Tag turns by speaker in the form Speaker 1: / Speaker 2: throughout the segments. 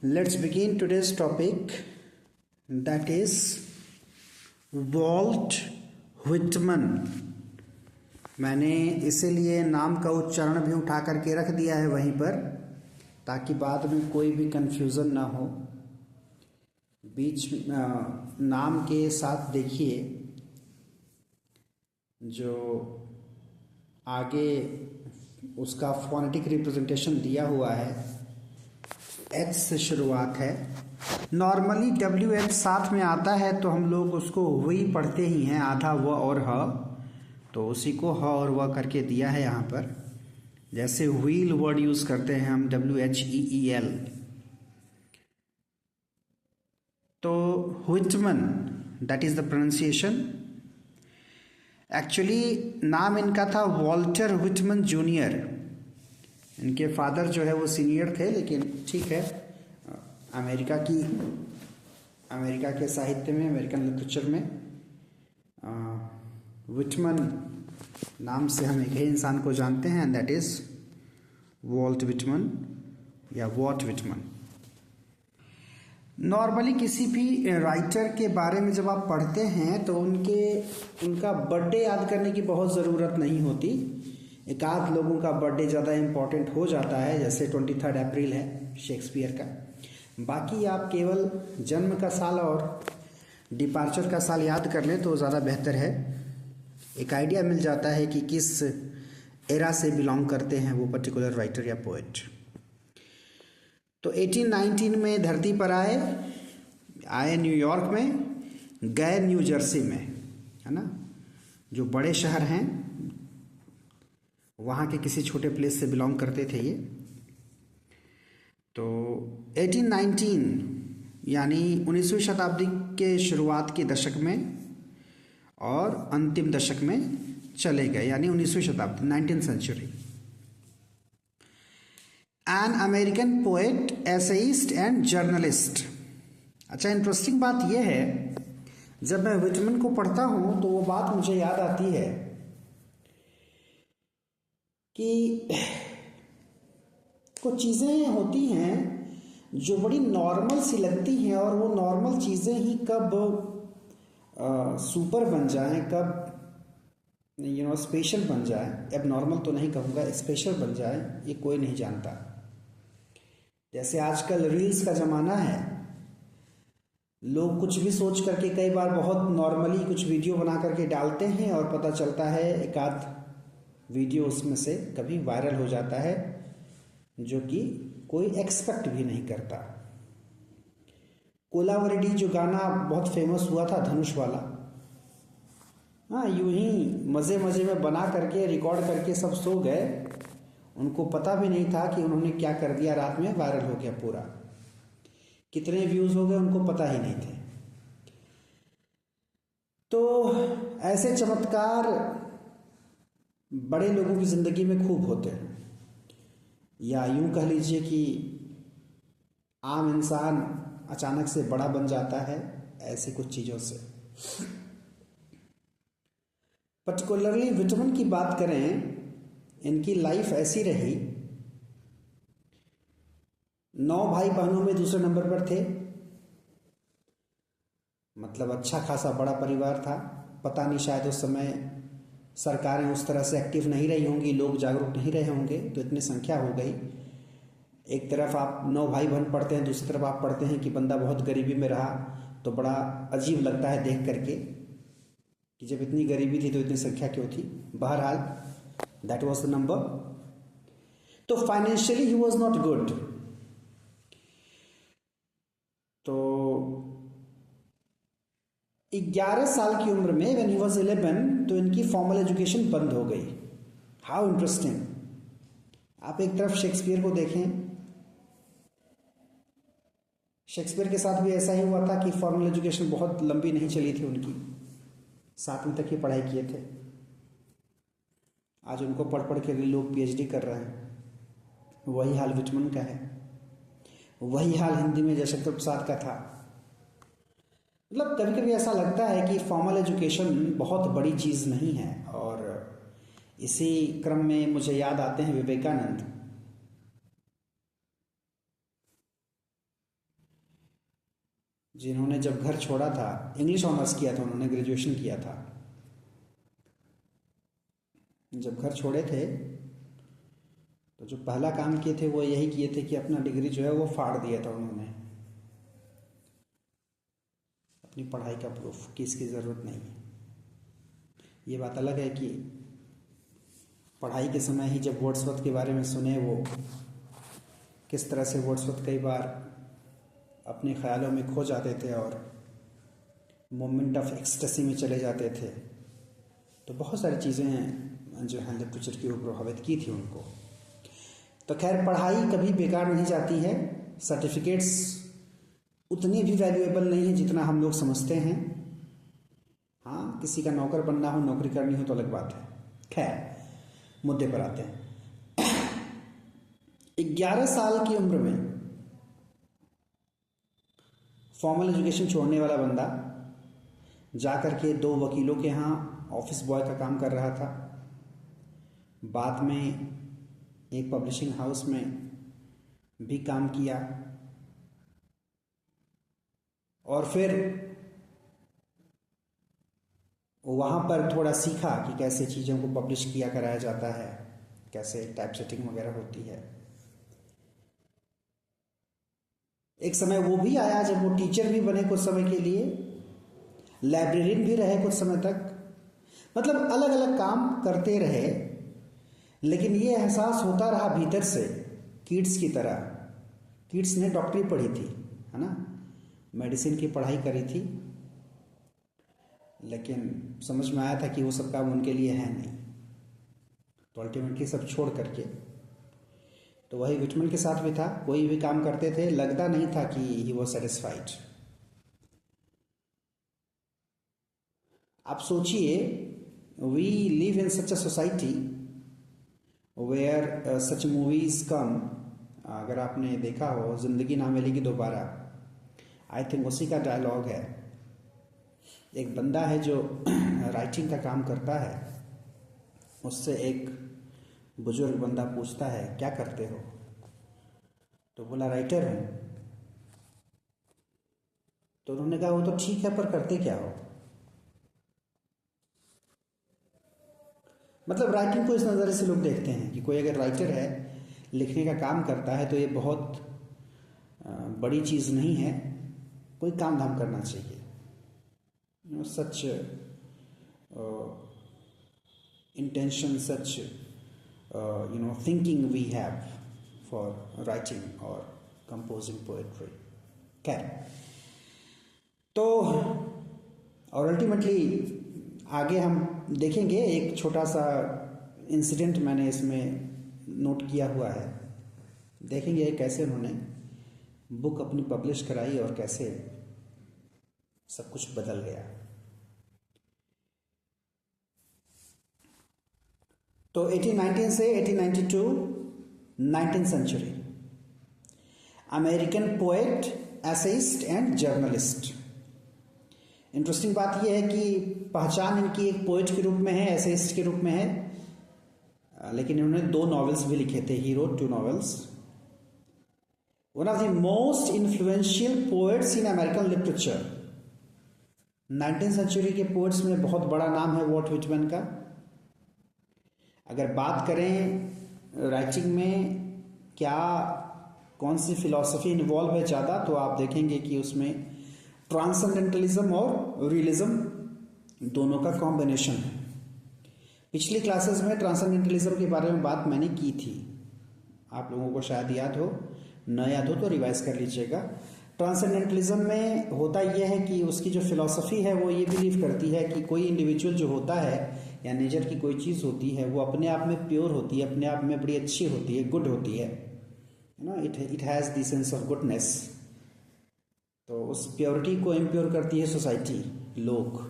Speaker 1: Let's begin today's topic, that is Walt Whitman। मैंने इसीलिए नाम का उच्चारण भी उठा करके रख दिया है वहीं पर, ताकि बाद में कोई भी कंफ्यूजन ना हो। बीच नाम के साथ देखिए जो आगे उसका फोनेटिक रिप्रेजेंटेशन दिया हुआ है, एच से शुरुआत है। नॉर्मली डब्ल्यू एच साथ में आता है तो हम लोग उसको हुई पढ़ते ही हैं, आधा व और ह, तो उसी को ह और व करके दिया है यहाँ पर। जैसे व्हील वर्ड यूज करते हैं हम, WHEEL। तो Whitman, that is the pronunciation. Actually नाम इनका था वॉल्टर व्हिटमन जूनियर। इनके फादर जो है वो सीनियर थे, लेकिन ठीक है, अमेरिका के साहित्य में, अमेरिकन लिटरेचर में व्हिटमन नाम से हम एक ही इंसान को जानते हैं, दैट इज वॉल्ट व्हिटमन या वॉट व्हिटमन। नॉर्मली किसी भी राइटर के बारे में जब आप पढ़ते हैं तो उनका बर्थडे याद करने की बहुत ज़रूरत नहीं होती। एक आध लोगों का बर्थडे ज़्यादा इम्पॉर्टेंट हो जाता है, जैसे 23 अप्रैल है शेक्सपियर का। बाकी आप केवल जन्म का साल और डिपार्चर का साल याद कर लें तो ज़्यादा बेहतर है। एक आइडिया मिल जाता है कि किस एरा से बिलोंग करते हैं वो पर्टिकुलर राइटर या पोएट। तो 1819 में धरती पर आए न्यूयॉर्क में, गए न्यू जर्सी में, है ना, जो बड़े शहर हैं वहाँ के किसी छोटे प्लेस से बिलोंग करते थे ये। तो 1819 यानी 19वीं शताब्दी के शुरुआत के दशक में और अंतिम दशक में चले गए, यानी 19वीं शताब्दी, 19th century. An American poet, essayist and journalist. अच्छा, इंटरेस्टिंग बात यह है, जब मैं व्हिटमन को पढ़ता हूँ तो वो बात मुझे याद आती है कि कुछ चीज़ें होती हैं जो बड़ी नॉर्मल सी लगती हैं, और वो नॉर्मल चीज़ें ही कब सुपर बन जाएं, कब स्पेशल बन जाए। अब नॉर्मल तो नहीं कहूँगा, स्पेशल बन जाए, ये कोई नहीं जानता। जैसे आजकल रील्स का ज़माना है, लोग कुछ भी सोच करके कई बार बहुत नॉर्मली कुछ वीडियो बना करके डालते हैं और पता चलता है एक आध वीडियो उसमें से कभी वायरल हो जाता है, जो कि कोई एक्सपेक्ट भी नहीं करता। कोलावरेडी जो गाना बहुत फेमस हुआ था, धनुष वाला, हाँ, यूं ही मज़े मज़े में बना करके रिकॉर्ड करके सब सो गए। उनको पता भी नहीं था कि उन्होंने क्या कर दिया, रात में वायरल हो गया पूरा। कितने व्यूज़ हो गए उनको पता ही नहीं थे। तो ऐसे चमत्कार बड़े लोगों की ज़िंदगी में खूब होते हैं, या यूं कह लीजिए कि आम इंसान अचानक से बड़ा बन जाता है ऐसी कुछ चीज़ों से। पर्टिकुलरली व्हिटमन की बात करें, इनकी लाइफ ऐसी रही, 9 भाई बहनों में दूसरे नंबर पर थे। मतलब अच्छा खासा बड़ा परिवार था। पता नहीं, शायद उस समय सरकारें उस तरह से एक्टिव नहीं रही होंगी, लोग जागरूक नहीं रहे होंगे, तो इतनी संख्या हो गई। एक तरफ आप 9 भाई बहन पढ़ते हैं, दूसरी तरफ आप पढ़ते हैं कि बंदा बहुत गरीबी में रहा, तो बड़ा अजीब लगता है देख करके कि जब इतनी गरीबी थी तो इतनी संख्या क्यों थी। बहरहाल, दैट वाज द नंबर। तो financially he was not good. तो 11 साल की उम्र में, व्हेन ही वाज 11, तो इनकी फॉर्मल एजुकेशन बंद हो गई। How interesting. आप एक तरफ शेक्सपियर को देखें, शेक्सपियर के साथ भी ऐसा ही हुआ था कि फॉर्मल एजुकेशन बहुत लंबी नहीं चली थी उनकी, 7वीं तक ही पढ़ाई किए थे। आज उनको पढ़ पढ़ के भी लोग PhD कर रहे हैं। वही हाल व्हिटमन का है, वही हाल हिंदी में जयशंकर प्रसाद का था। मतलब कभी कभी ऐसा लगता है कि फॉर्मल एजुकेशन बहुत बड़ी चीज़ नहीं है। और इसी क्रम में मुझे याद आते हैं विवेकानंद। जिन्होंने जब घर छोड़ा था, इंग्लिश ऑनर्स किया था उन्होंने, ग्रेजुएशन किया था, जब घर छोड़े थे तो जो पहला काम किए थे वो यही किए थे कि अपना डिग्री जो है वो फाड़ दिया था उन्होंने, अपनी पढ़ाई का प्रूफ कि इसकी ज़रूरत नहीं है। ये बात अलग है कि पढ़ाई के समय ही जब वर्ड्सवर्थ के बारे में सुने, वो किस तरह से वर्ड्सवर्थ कई बार अपने ख्यालों में खो जाते थे और मोमेंट ऑफ एक्सटेसी में चले जाते थे, तो बहुत सारी चीज़ें हैं जो हैं लिटरेचर की ओर प्रभावित की थी उनको। तो खैर, पढ़ाई कभी बेकार नहीं जाती है, सर्टिफिकेट्स उतनी भी वैल्यूएबल नहीं है जितना हम लोग समझते हैं। हाँ, किसी का नौकर बनना हो, नौकरी करनी हो तो अलग बात है। खैर, मुद्दे पर आते हैं। 11 साल की उम्र में फॉर्मल एजुकेशन छोड़ने वाला बंदा जा कर के 2 वकीलों के यहाँ ऑफिस बॉय का काम कर रहा था। बाद में एक पब्लिशिंग हाउस में भी काम किया और फिर वहाँ पर थोड़ा सीखा कि कैसे चीज़ों को पब्लिश किया कराया जाता है, कैसे टाइप सेटिंग वगैरह होती है। एक समय वो भी आया जब वो टीचर भी बने कुछ समय के लिए, लाइब्रेरियन भी रहे कुछ समय तक, मतलब अलग अलग काम करते रहे। लेकिन ये एहसास होता रहा भीतर से, कीट्स की तरह। कीट्स ने डॉक्टरी पढ़ी थी, है ना, मेडिसिन की पढ़ाई करी थी, लेकिन समझ में आया था कि वो सब काम उनके लिए है नहीं, तो अल्टीमेटली सब छोड़ करके, तो वही विटमन के साथ भी था, कोई भी काम करते थे, लगता नहीं था कि ही वॉज सेटिस्फाइड। आप सोचिए, we live in such a society where such movies come. अगर आपने देखा हो जिंदगी ना मिलेगी दोबारा, आई थिंक उसी का डायलॉग है। एक बंदा है जो राइटिंग का काम करता है, उससे एक बुजुर्ग बंदा पूछता है क्या करते हो, तो बोला राइटर हूँ। तो उन्होंने कहा वो तो ठीक है, पर करते क्या हो। मतलब राइटिंग को इस नज़र से लोग देखते हैं कि कोई अगर राइटर है, लिखने का काम करता है, तो ये बहुत बड़ी चीज़ नहीं है, कोई काम धाम करना चाहिए। सच intention, such thinking we have for writing or composing poetry. खैर, तो और अल्टीमेटली आगे हम देखेंगे। एक छोटा सा इंसिडेंट मैंने इसमें नोट किया हुआ है, देखेंगे कैसे उन्होंने बुक अपनी पब्लिश कराई और कैसे सब कुछ बदल गया। तो 1819 से 1892, 19th century, American poet, essayist and journalist. Interesting बात यह है कि पहचान इनकी एक पोएट के रूप में है, एसेइस्ट के रूप में है, लेकिन इन्होंने 2 नॉवेल्स भी लिखे थे। He wrote 2 novels. One of the most influential poets in American literature. 19th century के पोएट्स में बहुत बड़ा नाम है वॉल्ट व्हिटमैन का। अगर बात करें राइटिंग में क्या कौन सी फिलॉसफी इन्वॉल्व है ज़्यादा, तो आप देखेंगे कि उसमें ट्रांसेंडेंटलिज्म और रियलिज्म दोनों का कॉम्बिनेशन है। पिछली क्लासेस में ट्रांसेंडेंटलिज्म के बारे में बात मैंने की थी, आप लोगों को शायद याद हो, न याद हो तो रिवाइज कर लीजिएगा। ट्रांसेंडेंटलिज्म में होता यह है कि उसकी जो फिलॉसफी है वो ये बिलीव करती है कि कोई इंडिविजुअल जो होता है या नेचर की कोई चीज़ होती है वो अपने आप में प्योर होती है, अपने आप में बड़ी अच्छी होती है, गुड होती है ना, it has the sense of goodness. तो उस प्योरिटी को इम्प्योर करती है सोसाइटी, लोग।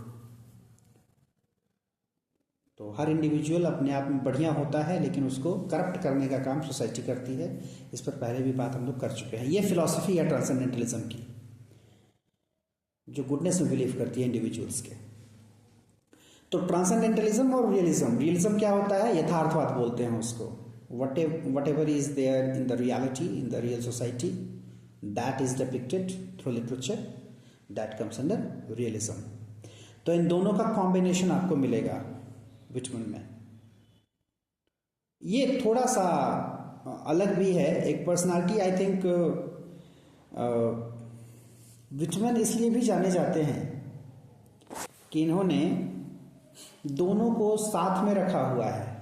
Speaker 1: तो हर इंडिविजुअल अपने आप में बढ़िया होता है, लेकिन उसको करप्ट करने का काम सोसाइटी करती है। इस पर पहले भी बात हम लोग कर चुके हैं। ये फिलॉसफी है ट्रांसेंडेंटलिज्म की, जो गुडनेस में बिलीव करती है इंडिविजुअल्स के। तो ट्रांसेंडेंटलिज्म और रियलिज्म, रियलिज्म क्या होता है, यथार्थवाद बोलते हैं उसको। Whatever is there in the reality, in the real society, that is depicted through literature. That comes under realism. तो इन दोनों का कॉम्बिनेशन आपको मिलेगा विटमन में। ये थोड़ा सा अलग भी है, एक पर्सनालिटी आई थिंक विटमन इसलिए भी जाने जाते हैं कि इन्होंने दोनों को साथ में रखा हुआ है।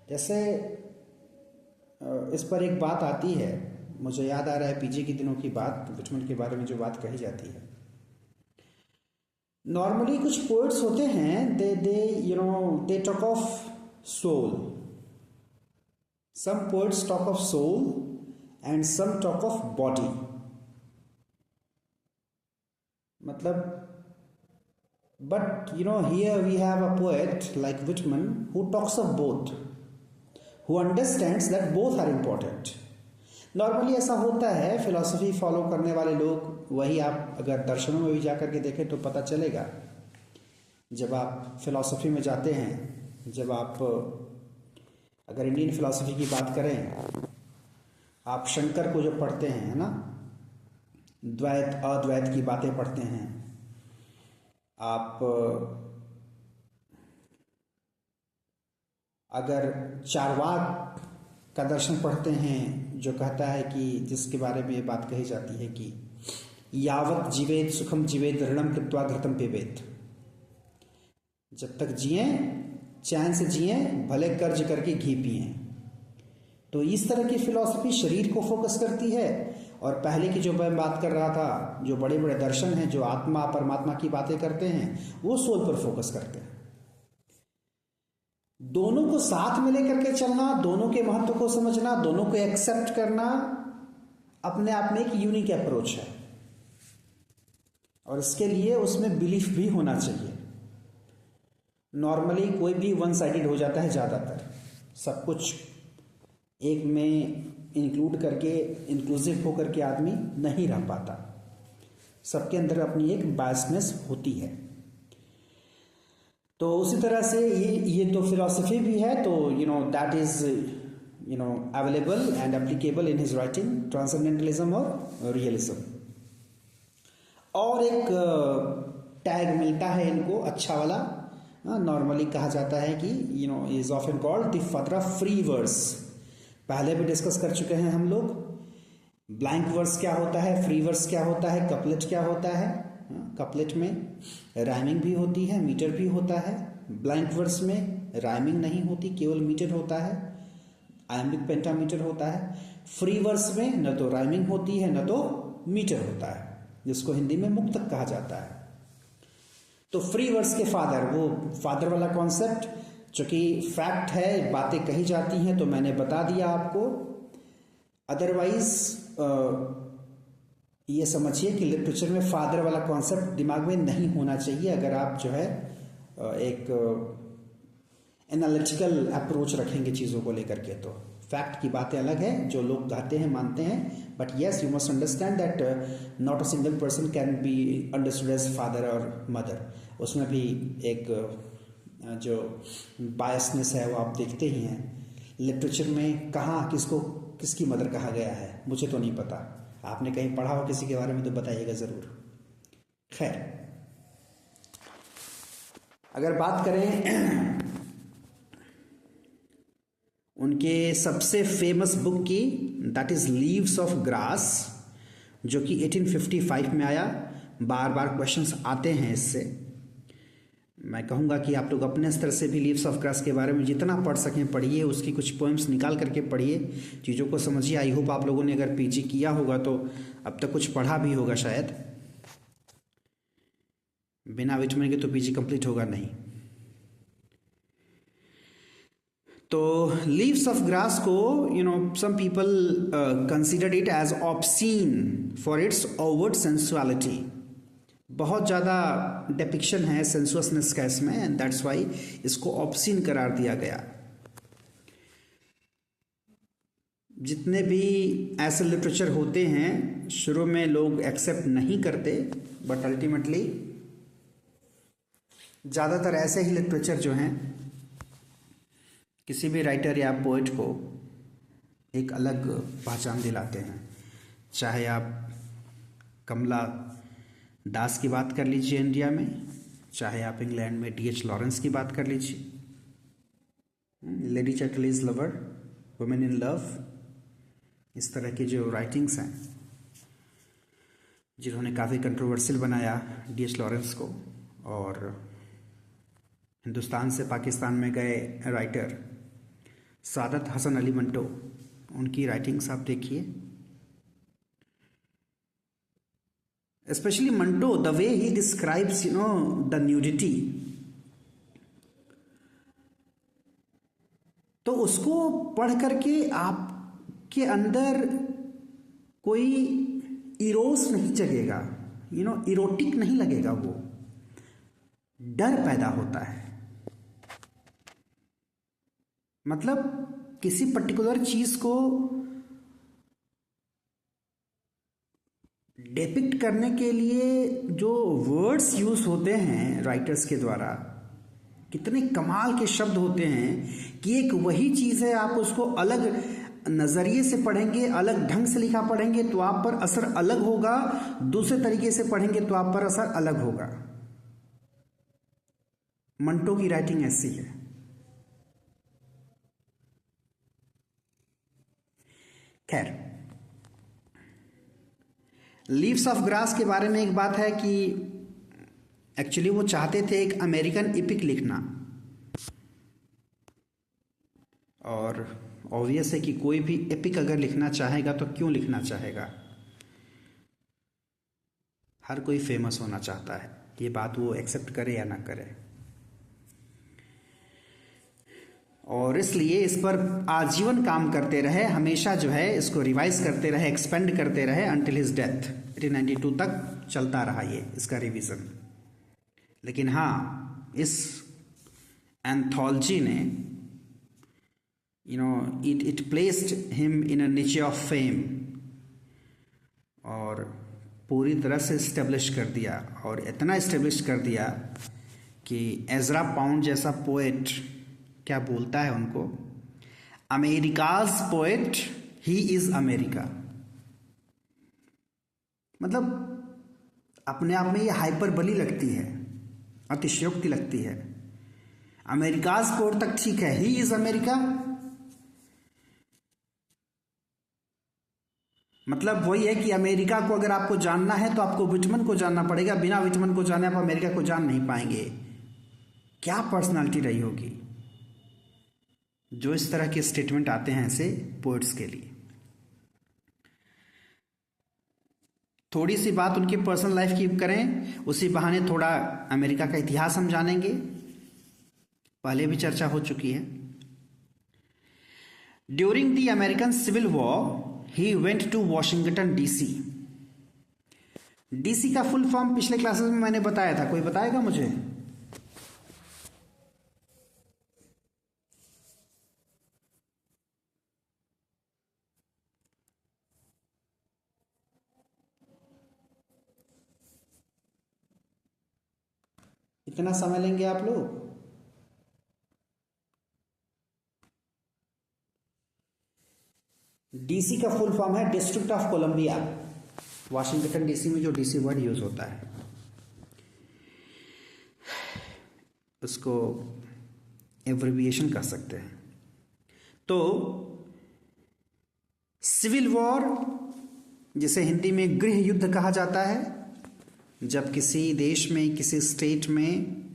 Speaker 1: जैसे इस पर एक बात आती है, मुझे याद आ रहा है पीजी के दिनों की बात, विटमन के बारे में जो बात कही जाती है। नॉर्मली कुछ पोएट्स होते हैं, they talk of soul. Some poets talk of soul and some talk of body. मतलब but here we have a poet like Whitman who talks of both, who understands that both are important. Normally ऐसा होता है, philosophy follow करने वाले लोग, वही आप अगर दर्शनों में भी जाकर के देखें तो पता चलेगा। जब आप फिलॉसफी में जाते हैं, जब आप अगर इंडियन फिलॉसफी की बात करें, आप शंकर को जो पढ़ते हैं, है ना, द्वैत अद्वैत की बातें पढ़ते हैं, आप अगर चार्वाक का दर्शन पढ़ते हैं जो कहता है कि, जिसके बारे में ये बात कही जाती है कि यावत जीवेत सुखम जीवेत ऋणम कृत्वा घृतम पिबेत, जब तक जिए चैन से जिए, भले कर्ज करके घी पिए। तो इस तरह की फिलॉसफी शरीर को फोकस करती है, और पहले की जो मैं बात कर रहा था, जो बड़े बड़े दर्शन हैं जो आत्मा परमात्मा की बातें करते हैं, वो सोल पर फोकस करते हैं। दोनों को साथ में लेकर के चलना, दोनों के महत्व को समझना, दोनों को एक्सेप्ट करना अपने आप में एक यूनिक अप्रोच है, और इसके लिए उसमें बिलीफ भी होना चाहिए। नॉर्मली कोई भी वन साइडेड हो जाता है, ज़्यादातर सब कुछ एक में इंक्लूड करके, इंक्लूसिव होकर के आदमी नहीं रह पाता। सबके अंदर अपनी एक बायसनेस होती है। तो उसी तरह से ये तो फिलॉसफी भी है, तो that is available and applicable in his writing, transcendentalism और रियलिज्म। और एक टैग मिलता है इनको अच्छा वाला, नॉर्मली कहा जाता है कि is often called the father of free verse. पहले भी डिस्कस कर चुके हैं हम लोग, ब्लैंक वर्स क्या होता है, फ्री वर्स क्या होता है, कपलेट क्या होता है। कपलेट में राइमिंग भी होती है, मीटर भी होता है। ब्लैंक वर्स में राइमिंग नहीं होती, केवल मीटर होता है, आयम्बिक पेंटामीटर होता है। फ्री वर्स में न तो राइमिंग होती है न तो मीटर होता है, जिसको हिंदी में मुक्तक कहा जाता है। तो फ्री वर्स के फादर, वो फादर वाला कॉन्सेप्ट चूंकि फैक्ट है, बातें कही जाती हैं तो मैंने बता दिया आपको। अदरवाइज ये समझिए कि लिटरेचर में फादर वाला कॉन्सेप्ट दिमाग में नहीं होना चाहिए, अगर आप जो है एक एनालिटिकल अप्रोच रखेंगे चीज़ों को लेकर के। तो फैक्ट की बातें अलग है, जो लोग कहते हैं मानते हैं, but yes you must understand that not a single person can be understood as father और मदर। उसमें भी एक जो बायसनेस है वो आप देखते ही हैं। लिटरेचर में कहाँ किसको किसकी मदर कहा गया है मुझे तो नहीं पता, आपने कहीं पढ़ा हो किसी के बारे में तो बताइएगा ज़रूर। खैर, अगर बात करें उनके सबसे फेमस बुक की, that is leaves of grass, जो कि 1855 में आया। बार बार क्वेश्चंस आते हैं इससे। मैं कहूँगा कि आप लोग अपने स्तर से भी लीव्स ऑफ ग्रास के बारे में जितना पढ़ सकें पढ़िए, उसकी कुछ पोएम्स निकाल करके पढ़िए, चीज़ों को समझिए। आई होप आप लोगों ने अगर पीजी किया होगा तो अब तक कुछ पढ़ा भी होगा शायद। बिना विटमिन के तो पीजी कंप्लीट होगा नहीं। तो लीव्स ऑफ ग्रास को some people considered it as obscene for its overt sensuality. बहुत ज़्यादा डिपिक्शन है सेंसुअसनेस का इसमें, एंड दैट्स वाई इसको ऑब्सीन करार दिया गया। जितने भी ऐसे लिटरेचर होते हैं शुरू में लोग एक्सेप्ट नहीं करते, बट अल्टीमेटली ज़्यादातर ऐसे ही लिटरेचर जो हैं किसी भी राइटर या पोएट को एक अलग पहचान दिलाते हैं। चाहे आप कमला दास की बात कर लीजिए इंडिया में, चाहे आप इंग्लैंड में D.H. लॉरेंस की बात कर लीजिए, lady Chatterley's lover, women in love, इस तरह की जो राइटिंग्स हैं जिन्होंने काफ़ी कंट्रोवर्शियल बनाया D.H. लॉरेंस को। और हिंदुस्तान से पाकिस्तान में गए राइटर सादत हसन अली मंटो, उनकी राइटिंग्स आप देखिए, especially Manto, the way he describes, the nudity, तो उसको पढ़ करके आपके अंदर कोई इरोस नहीं जगेगा, इरोटिक नहीं लगेगा, वो डर पैदा होता है। मतलब किसी पर्टिकुलर चीज को डिपिक्ट करने के लिए जो वर्ड्स यूज होते हैं राइटर्स के द्वारा, कितने कमाल के शब्द होते हैं कि एक वही चीज़ है, आप उसको अलग नज़रिए से पढ़ेंगे, अलग ढंग से लिखा पढ़ेंगे तो आप पर असर अलग होगा, दूसरे तरीके से पढ़ेंगे तो आप पर असर अलग होगा। मंटो की राइटिंग ऐसी है। खैर, लीव्स ऑफ ग्रास के बारे में एक बात है कि एक्चुअली वो चाहते थे एक अमेरिकन एपिक लिखना, और ऑब्वियस है कि कोई भी एपिक अगर लिखना चाहेगा तो क्यों लिखना चाहेगा, हर कोई फेमस होना चाहता है, ये बात वो एक्सेप्ट करे या ना करे। और इसलिए इस पर आजीवन काम करते रहे, हमेशा जो है इसको रिवाइज करते रहे, एक्सपेंड करते रहे अंटिल हिज डेथ। 1892 तक चलता रहा ये इसका रिवीजन। लेकिन हाँ, इस एंथोलॉजी ने इट प्लेस्ड हिम इन अ नीचे ऑफ फेम, और पूरी तरह से इस्टेब्लिश कर दिया, और इतना इस्टेब्लिश कर दिया कि एजरा पाउंड जैसा पोएट क्या बोलता है उनको, America's poet, he is America. मतलब अपने आप में ये हाइपरबली लगती है, अतिशयोक्ति लगती है। अमेरिकाज पोएट तक ठीक है, ही इज अमेरिका, मतलब वही है कि अमेरिका को अगर आपको जानना है तो आपको विटमन को जानना पड़ेगा, बिना विटमन को जाने आप अमेरिका को जान नहीं पाएंगे। क्या पर्सनालिटी रही होगी जो इस तरह के स्टेटमेंट आते हैं ऐसे पोएट्स के लिए। थोड़ी सी बात उनकी पर्सनल लाइफ की करें, उसी बहाने थोड़ा अमेरिका का इतिहास हम जानेंगे, पहले भी चर्चा हो चुकी है। During the American civil war he went to Washington DC। DC का फुल फॉर्म पिछले क्लासेस में मैंने बताया था, कोई बताएगा मुझे? कितना समय लेंगे आप लोग? DC का फुल फॉर्म है district of Columbia. Washington DC में जो DC वर्ड यूज होता है उसको एब्रिविएशन कर सकते हैं। तो सिविल वॉर, जिसे हिंदी में गृह युद्ध कहा जाता है, जब किसी देश में, किसी स्टेट में,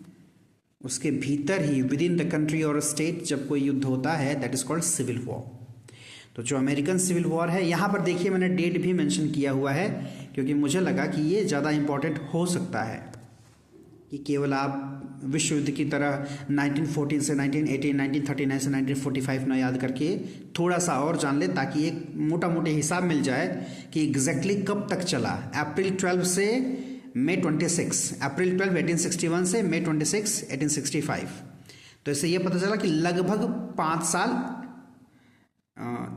Speaker 1: उसके भीतर ही विद इन द कंट्री और स्टेट जब कोई युद्ध होता है, that is called civil war. तो जो अमेरिकन सिविल वॉर है, यहाँ पर देखिए मैंने डेट भी मेंशन किया हुआ है क्योंकि मुझे लगा कि ये ज़्यादा इंपॉर्टेंट हो सकता है कि केवल आप विश्व युद्ध की तरह 1914 से 1918, 1939 से 1945 न याद करके थोड़ा सा और जान ले, ताकि एक मोटा मोटे हिसाब मिल जाए कि एग्जैक्टली कब तक चला। अप्रैल 12 से मई 26, अप्रैल 12 1861 से मई 26 1865। तो इससे यह पता चला कि लगभग 5 साल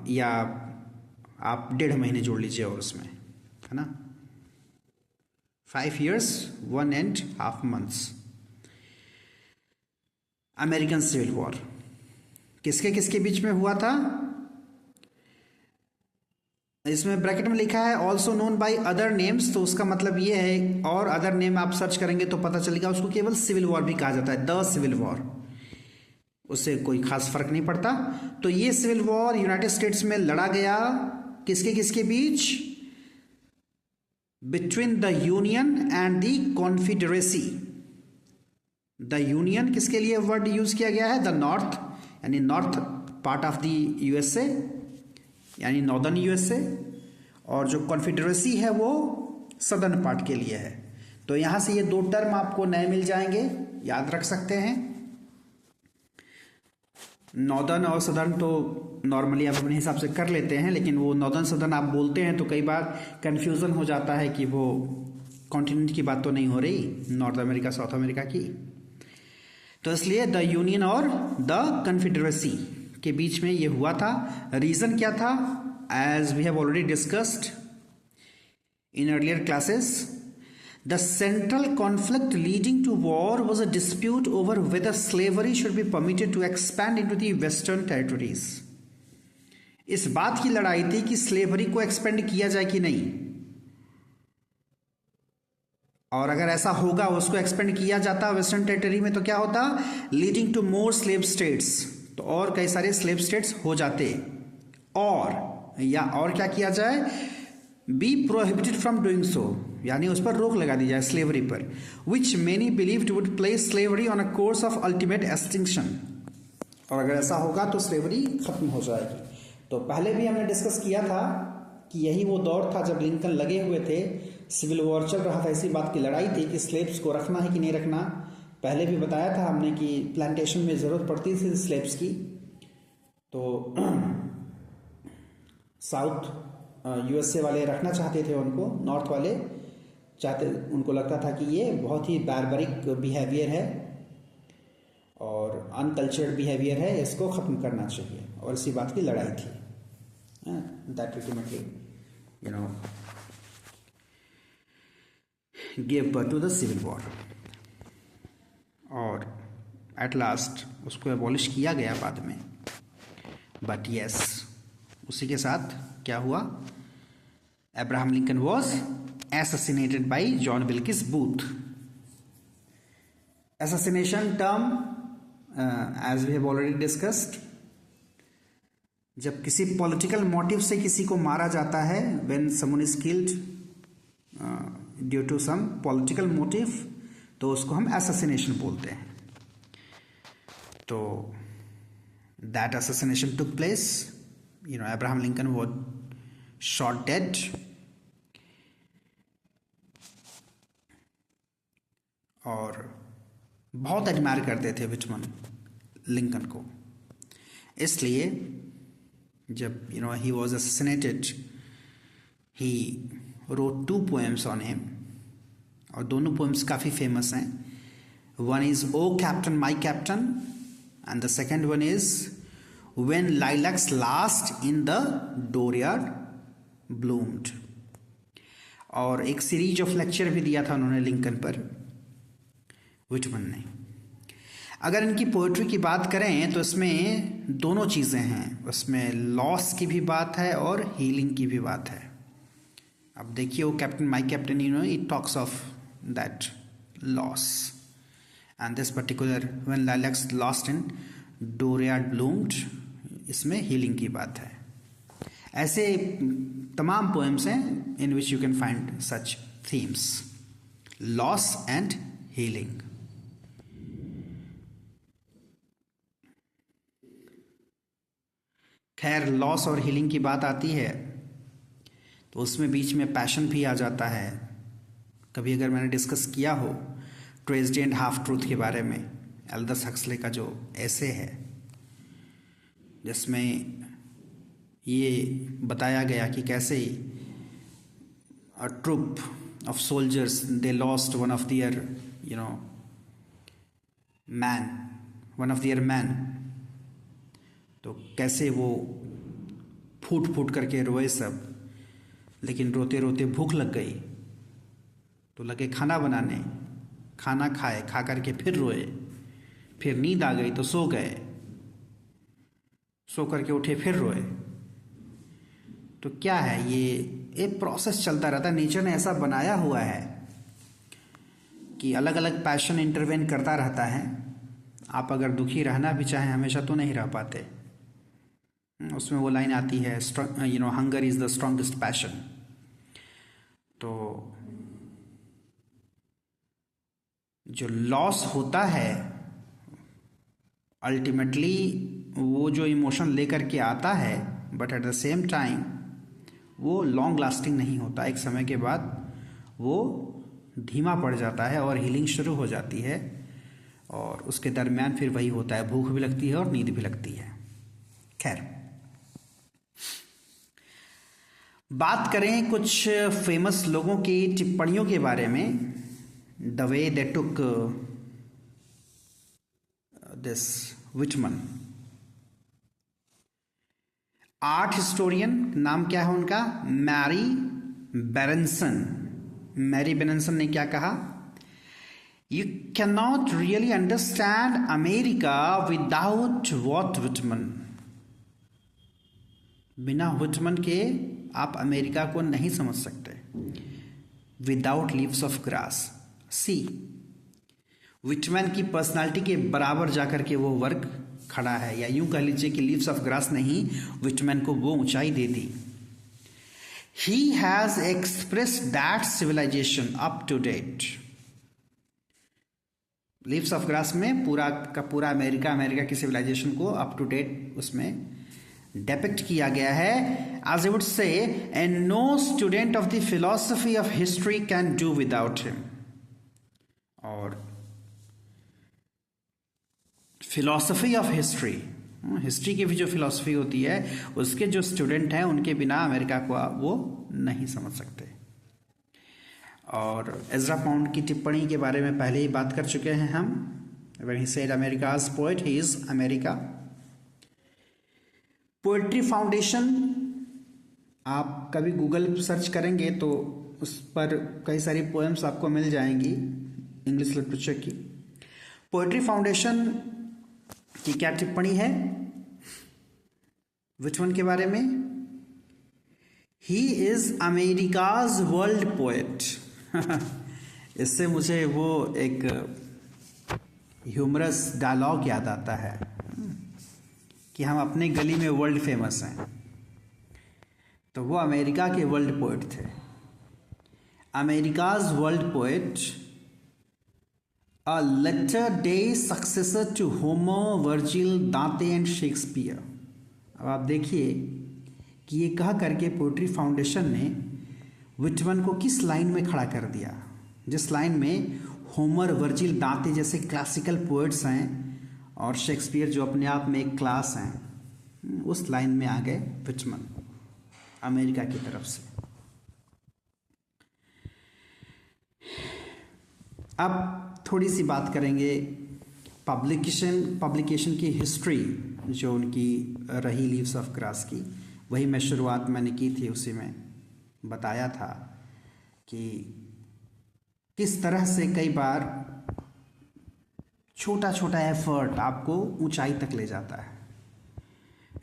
Speaker 1: या आप 1.5 महीने जोड़ लीजिए और उसमें, है ना, 5 years 1.5 months। American civil war किसके किसके बीच में हुआ था? इसमें ब्रैकेट में लिखा है also known by other names, तो उसका मतलब ये है, और अदर नेम आप सर्च करेंगे तो पता चलेगा उसको केवल सिविल वॉर भी कहा जाता है, द सिविल वॉर, उससे कोई खास फर्क नहीं पड़ता। तो ये सिविल वॉर यूनाइटेड स्टेट्स में लड़ा गया किसके किसके बीच, between the union and the confederacy. The union किसके लिए वर्ड यूज किया गया है, द नॉर्थ, यानी north part of the USA, यानी नॉर्दर्न यूएसए, और जो कॉन्फिडरेसी है वो सदर्न पार्ट के लिए है। तो यहां से ये दो टर्म आपको नए मिल जाएंगे, याद रख सकते हैं। नॉर्दर्न और सदर्न तो नॉर्मली आप अपने हिसाब से कर लेते हैं, लेकिन वो नॉर्दर्न सदर्न आप बोलते हैं तो कई बार कंफ्यूजन हो जाता है कि वो कॉन्टिनेंट की बात तो नहीं हो रही, नॉर्थ अमेरिका साउथ अमेरिका की। तो इसलिए द यूनियन और द कन्फेडरेसी के बीच में ये हुआ था। रीजन क्या था, as we have already discussed in earlier classes, the central conflict leading to war was a dispute over whether slavery should be permitted to expand into the western territories. इस बात की लड़ाई थी कि स्लेवरी को expand किया जाए कि नहीं, और अगर ऐसा होगा, उसको एक्सपेंड किया जाता वेस्टर्न टेरिटरी में, तो क्या होता, leading to more slave states, तो और कई सारे स्लेव स्टेट्स हो जाते, और क्या किया जाए, be prohibited from doing so, यानी उस पर रोक लगा दी जाए स्लेवरी पर, which many believed would place slavery on a course of ultimate extinction. और अगर ऐसा होगा तो स्लेवरी खत्म हो जाएगी। तो पहले भी हमने डिस्कस किया था कि यही वो दौर था जब लिंकन लगे हुए थे, सिविल वॉर चल रहा था, ऐसी बात की लड़ाई थी कि स्लेव्स को रखना है कि नहीं रखना। पहले भी बताया था हमने कि प्लांटेशन में ज़रूरत पड़ती थी स्लेव्स की, तो साउथ यूएसए वाले रखना चाहते थे उनको, नॉर्थ वाले उनको लगता था कि ये बहुत ही बारबरिक बिहेवियर है और अनकल्चर्ड बिहेवियर है, इसको ख़त्म करना चाहिए, और इसी बात की लड़ाई थी। That ultimately gave birth to the civil war, और एट लास्ट उसको एबॉलिश किया गया बाद में। बट यस, उसी के साथ क्या हुआ, Abraham Lincoln was assassinated by John Wilkes Booth. assassination term as we have already discussed, जब किसी पॉलिटिकल मोटिव से किसी को मारा जाता है, when someone is killed due to some political motive, तो उसको हम assassination बोलते हैं। तो that assassination took place, Abraham Lincoln was shot dead, और बहुत एडमायर करते थे विचमन लिंकन को, इसलिए जब he was assassinated, he wrote 2 poems on him, और दोनों पोएम्स काफ़ी फेमस हैं। One is O captain my captain, and the second one is when lilacs last in the dooryard bloomed. और एक सीरीज ऑफ लेक्चर भी दिया था उन्होंने लिंकन पर, विचमन ने। अगर इनकी पोइट्री की बात करें तो इसमें दोनों चीज़ें हैं, उसमें लॉस की भी बात है और हीलिंग की भी बात है। अब देखिए वो captain my captain, it talks of that loss, and this particular when lilacs lost in dooryard bloomed, इसमें हीलिंग की बात है। ऐसे तमाम पोएम्स हैं in which you can find such themes, loss and healing. खैर, लॉस और हीलिंग की बात आती है तो उसमें बीच में पैशन भी आ जाता है। कभी अगर मैंने डिस्कस किया हो ट्रेजेडी एंड हाफ ट्रूथ के बारे में, एल्डस हक्सले का जो ऐसे है, जिसमें ये बताया गया कि कैसे a troop of soldiers, they lost one of their man, तो कैसे वो फूट फूट करके रोए सब, लेकिन रोते रोते भूख लग गई तो लगे खाना बनाने, खाना खाए, खा करके फिर रोए, फिर नींद आ गई तो सो गए, सो करके उठे फिर रोए। तो क्या है, ये एक प्रोसेस चलता रहता है। नेचर ने ऐसा बनाया हुआ है कि अलग अलग पैशन इंटरवेन करता रहता है। आप अगर दुखी रहना भी चाहें हमेशा तो नहीं रह पाते। उसमें वो लाइन आती है, hunger is the strongest passion. तो जो लॉस होता है अल्टीमेटली वो जो इमोशन लेकर के आता है, but at the same time वो लॉन्ग लास्टिंग नहीं होता। एक समय के बाद वो धीमा पड़ जाता है और हीलिंग शुरू हो जाती है, और उसके दरमियान फिर वही होता है, भूख भी लगती है और नींद भी लगती है। खैर, बात करें कुछ फेमस लोगों की टिप्पणियों के बारे में। The way they took this Whitman. Art historian, नाम क्या है उनका, मैरी बेरेंसन। मैरी बेरेंसन ने क्या कहा, you can not really understand America without Walt Whitman. बिना विटमन के आप अमेरिका को नहीं समझ सकते। Without leaves of grass. See, Whitman की पर्सनालिटी के बराबर जाकर के वो वर्क खड़ा है, या यूं कह लीजिए कि लीव्स ऑफ ग्रास ने ही विटमैन को वो ऊंचाई दे दी। He has expressed that civilization up to date. Leaves of grass में पूरा का पूरा अमेरिका की सिविलाइजेशन को अप टू डेट उसमें डेपिक्ट किया गया है। As I would say, and no student of the philosophy of history can do without him. और फिलॉसफी ऑफ हिस्ट्री, हिस्ट्री की भी जो फिलॉसफी होती है उसके जो स्टूडेंट हैं उनके बिना अमेरिका को वो नहीं समझ सकते। और एज़रा पाउंड की टिप्पणी के बारे में पहले ही बात कर चुके हैं हम। When he said America's poet, he is America. Poetry foundation, आप कभी गूगल सर्च करेंगे तो उस पर कई सारी पोएम्स आपको मिल जाएंगी इंग्लिश लिटरेचर की। पोएट्री फाउंडेशन की क्या टिप्पणी है विटमन के बारे में, he is America's world poet. इससे मुझे वो एक ह्यूमरस डायलॉग याद आता है कि हम अपने गली में वर्ल्ड फेमस हैं। तो वो अमेरिका के वर्ल्ड पोएट थे। America's world poet, a latter-day successor to Homer, Virgil, Dante and Shakespeare। अब आप देखिए कि ये कह करके पोएट्री फाउंडेशन ने विटमन को किस लाइन में खड़ा कर दिया, जिस लाइन में होमर, वर्जिल, दांते जैसे क्लासिकल पोएट्स हैं और शेक्सपियर जो अपने आप में एक क्लास हैं, उस लाइन में आ गए विटमन अमेरिका की तरफ से। अब थोड़ी सी बात करेंगे पब्लिकेशन की हिस्ट्री जो उनकी रही लीव्स ऑफ ग्रास की। वही मैं शुरुआत मैंने की थी, उसी में बताया था कि किस तरह से कई बार छोटा छोटा एफर्ट आपको ऊंचाई तक ले जाता है।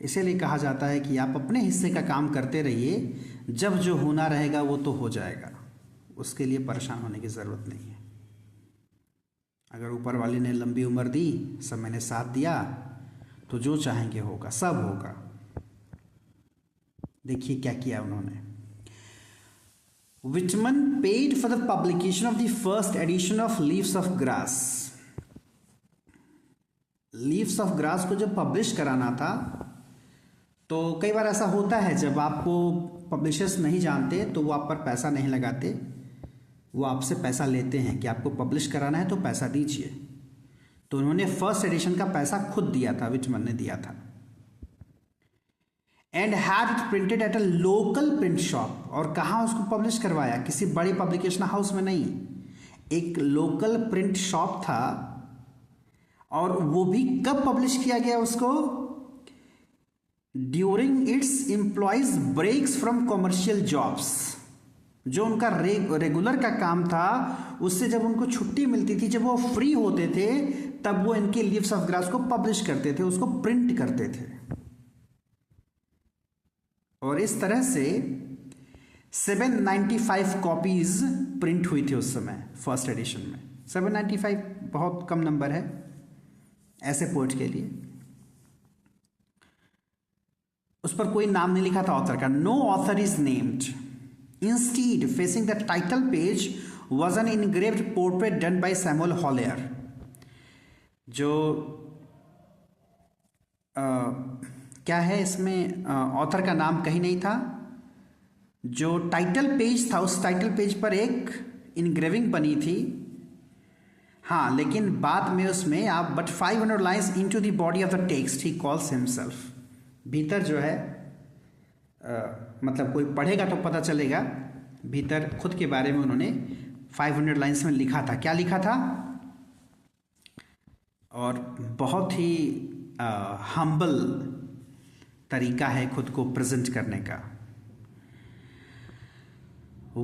Speaker 1: इसीलिए कहा जाता है कि आप अपने हिस्से का काम करते रहिए, जब जो होना रहेगा वो तो हो जाएगा, उसके लिए परेशान होने की ज़रूरत नहीं है। अगर ऊपर वाले ने लंबी उम्र दी, सब मैंने साथ दिया, तो जो चाहेंगे होगा, सब होगा। देखिए क्या किया उन्होंने। Whitman paid for the publication of the first edition of leaves of grass. Leaves of grass को जब पब्लिश कराना था, तो कई बार ऐसा होता है जब आपको पब्लिशर्स नहीं जानते तो वो आप पर पैसा नहीं लगाते, वो आपसे पैसा लेते हैं कि आपको पब्लिश कराना है तो पैसा दीजिए। तो उन्होंने फर्स्ट एडिशन का पैसा खुद दिया था, विटमन ने दिया था। And had it printed at a local print shop. और कहाँ उसको पब्लिश करवाया, किसी बड़ी पब्लिकेशन हाउस में नहीं, एक लोकल प्रिंट शॉप था। और वो भी कब पब्लिश किया गया उसको, during its employees breaks from commercial jobs. जो उनका रेगुलर का काम था, उससे जब उनको छुट्टी मिलती थी, जब वो फ्री होते थे, तब वो इनके लीव्स ऑफ ग्रास को पब्लिश करते थे, उसको प्रिंट करते थे। और इस तरह से 795 कॉपीज प्रिंट हुई थी उस समय फर्स्ट एडिशन में। 795 बहुत कम नंबर है ऐसे पोएट के लिए। उस पर कोई नाम नहीं लिखा था ऑथर का। No author is named. Instead facing the title page was an engraved portrait done by Samuel Hollyer. जो क्या है इसमें ऑथर का नाम कहीं नहीं था। जो टाइटल पेज था उस टाइटल पेज पर एक इनग्रेविंग बनी थी, हाँ, लेकिन बाद में उसमें आप but 500 lines into the body of the text he calls himself. भीतर जो है मतलब कोई पढ़ेगा तो पता चलेगा, भीतर खुद के बारे में उन्होंने 500 लाइन्स में लिखा था। क्या लिखा था? और बहुत ही हम्बल तरीका है खुद को प्रेजेंट करने का।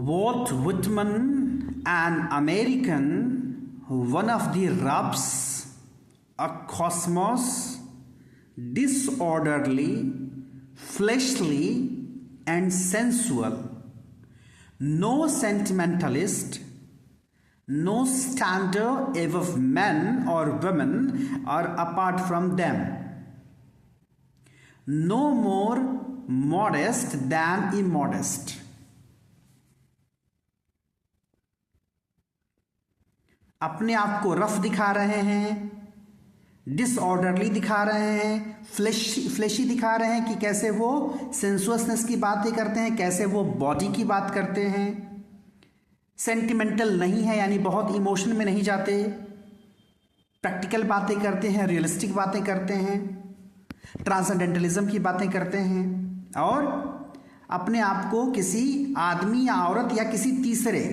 Speaker 1: Walt Whitman, an American, one of the rubs, a cosmos, disorderly, fleshly, and sensual. No sentimentalist, no standard above men or women or apart from them. No more modest than immodest. अपने आप को rough दिखा रहे हैं, disorderly दिखा रहे हैं, fleshy दिखा रहे हैं कि कैसे वो सेंसुअसनेस की बातें करते हैं, कैसे वो बॉडी की बात करते हैं। सेंटिमेंटल नहीं है, यानी बहुत इमोशन में नहीं जाते, प्रैक्टिकल बातें करते हैं, रियलिस्टिक बातें करते हैं, ट्रांसेंडेंटलिज्म की बातें करते हैं, और अपने आप को किसी आदमी या औरत या किसी तीसरे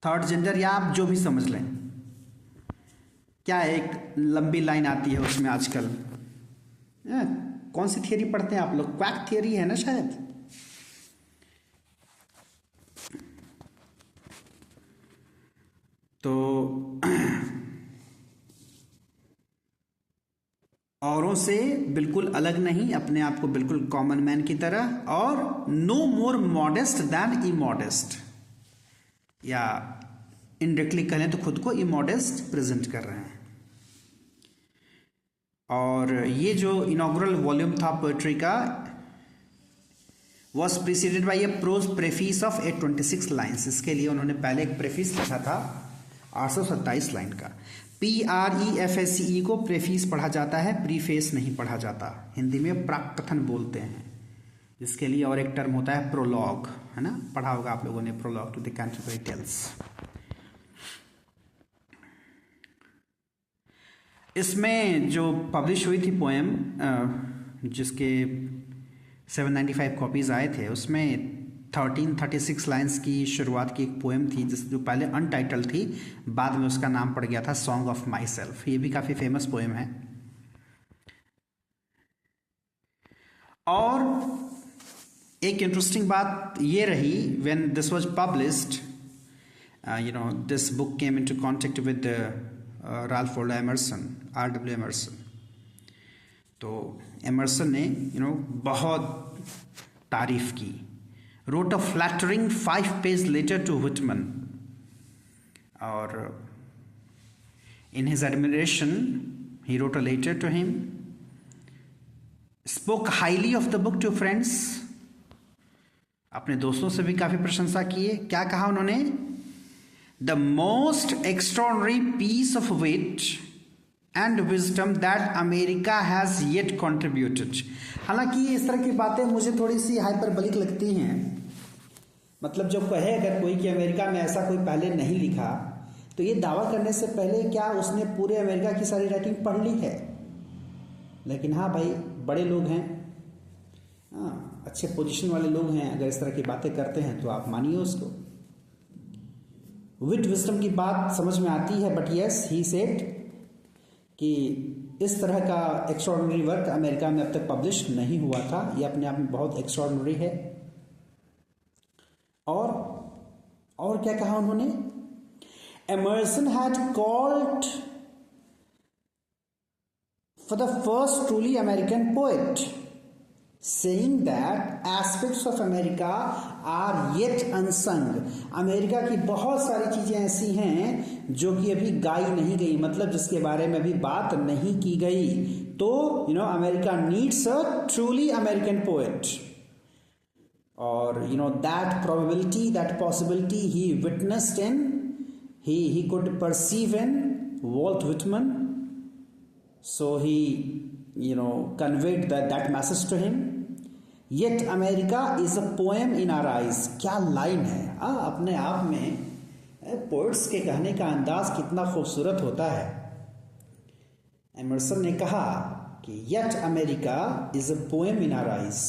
Speaker 1: थर्ड जेंडर या आप जो भी समझ लें। क्या एक लंबी लाइन आती है उसमें आजकल, कौन सी थियरी पढ़ते हैं आप लोग? क्वैक थियरी है ना शायद। तो औरों से बिल्कुल अलग नहीं, अपने आप को बिल्कुल कॉमन मैन की तरह, और नो मोर मॉडेस्ट दैन इमॉडेस्ट, या इनडायरेक्टली कहें तो खुद को इमॉडेस्ट प्रेजेंट कर रहे हैं। और ये जो इनॉग्रल वॉल्यूम था पोएट्री का was preceded by a prose preface of 826 lines. इसके लिए उन्होंने पहले एक प्रेफिस लिखा था 827 लाइन का। PREFACE को प्रेफिस पढ़ा जाता है, प्रीफेस नहीं पढ़ा जाता। हिंदी में प्राक्कथन बोलते हैं। इसके लिए और एक टर्म होता है प्रोलॉग, है ना, पढ़ा होगा आप लोगों ने, prologue to the Canterbury tales. इसमें जो पब्लिश हुई थी पोएम, जिसके 795 कॉपीज़ आए थे, उसमें 1336 लाइन्स की शुरुआत की एक पोएम थी जो पहले अनटाइटल थी, बाद में उसका नाम पड़ गया था सॉन्ग ऑफ माई सेल्फ। ये भी काफ़ी फेमस पोएम है। और एक इंटरेस्टिंग बात ये रही, when this was published, this book came into contact with Ralph Waldo Emerson, RW Emerson. तो एमर्सन ने बहुत तारीफ की। wrote a flattering 5-page letter to Whitman, और in his admiration he wrote a letter to him, spoke highly of the book to friends, अपने दोस्तों से भी काफ़ी प्रशंसा किए। क्या कहा उन्होंने? The most extraordinary piece of wit and wisdom that America has yet contributed। हालांकि इस तरह की बातें मुझे थोड़ी सी हाइपरबोलिक लगती हैं। मतलब जब कहे अगर कोई कि अमेरिका में ऐसा कोई पहले नहीं लिखा, तो ये दावा करने से पहले क्या उसने पूरे अमेरिका की सारी राइटिंग पढ़ ली है? लेकिन हाँ भाई, बड़े लोग हैं, हाँ, अच्छे पोजीशन वाले लोग हैं, अगर इस तरह की बातें करते हैं तो आप मानिए उसको। विट विजडम की बात समझ में आती है, बट यस ही सेड कि इस तरह का एक्स्ट्राऑर्डिनरी वर्क अमेरिका में अब तक पब्लिश नहीं हुआ था। ये अपने आप में बहुत एक्स्ट्राऑर्डिनरी है। और क्या कहा उन्होंने? Emerson had called for the first truly American poet saying that aspects of America are yet unsung. America की बहुत सारी चीज़ें ऐसी हैं जो कि अभी गाई नहीं गई, मतलब जिसके बारे में अभी बात नहीं की गई. तो America needs a truly American poet. और that probability, that possibility he witnessed in, he could perceive in Walt Whitman. So he conveyed that message to him. Yet America is a poem in our eyes. क्या line है. अपने आप में poets के कहने का अंदाज कितना खूबसूरत होता है. एमर्सन ने कहा कि yet America is a poem in our eyes.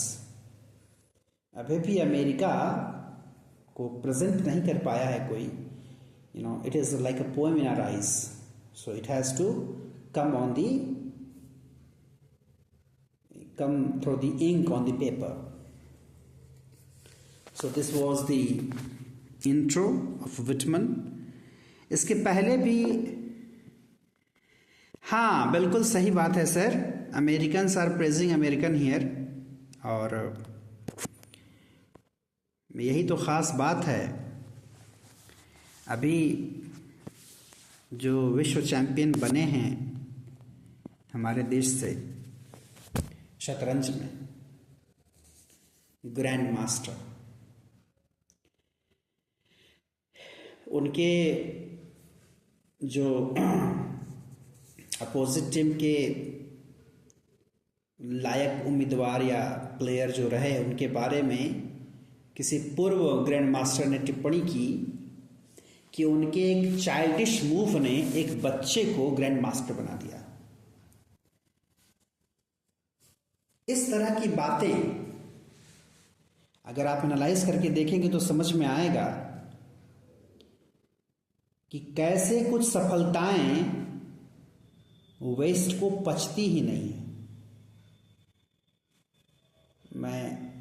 Speaker 1: अभी भी अमेरिका को प्रेजेंट नहीं कर पाया है कोई. It is like a poem in our eyes. So it has to come through the ink on the paper. So this was the intro of Whitman. इसके पहले भी, हाँ बिल्कुल सही बात है sir. Americans are praising American here. और यही तो ख़ास बात है. अभी जो विश्व चैंपियन बने हैं हमारे देश से शतरंज में, ग्रैंड मास्टर, उनके जो अपोजिट टीम के लायक उम्मीदवार या प्लेयर जो रहे, उनके बारे में किसी पूर्व ग्रैंड मास्टर ने टिप्पणी की कि उनके एक चाइल्डिश मूव ने एक बच्चे को ग्रैंड मास्टर बना दिया. इस तरह की बातें अगर आप एनालाइज करके देखेंगे तो समझ में आएगा कि कैसे कुछ सफलताएं वेस्ट को पचती ही नहीं है. मैं